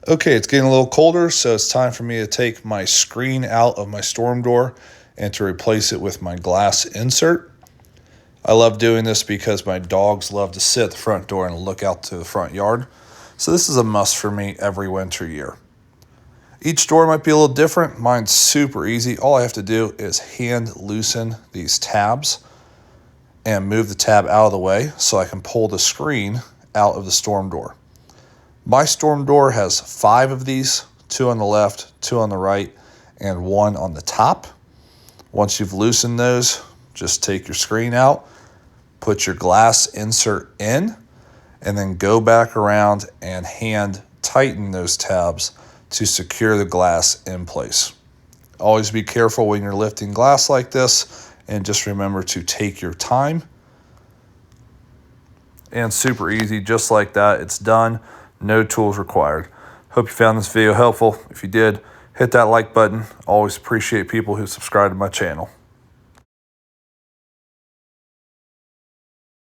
Okay, it's getting a little colder, so it's time for me to take my screen out of my storm door and to replace it with my glass insert. I love doing this because my dogs love to sit at the front door and look out to the front yard. So this is a must for me every winter year. Each door might be a little different. Mine's super easy. All I have to do is hand loosen these tabs and move the tab out of the way so I can pull the screen out of the storm door. My storm door has 5 of these, 2 on the left, 2 on the right, and 1 on the top. Once you've loosened those, just take your screen out, put your glass insert in, and then go back around and hand tighten those tabs to secure the glass in place. Always be careful when you're lifting glass like this, and just remember to take your time. And super easy, just like that, it's done. No tools required. Hope you found this video helpful. If you did, hit that like button. Always appreciate people who subscribe to my channel.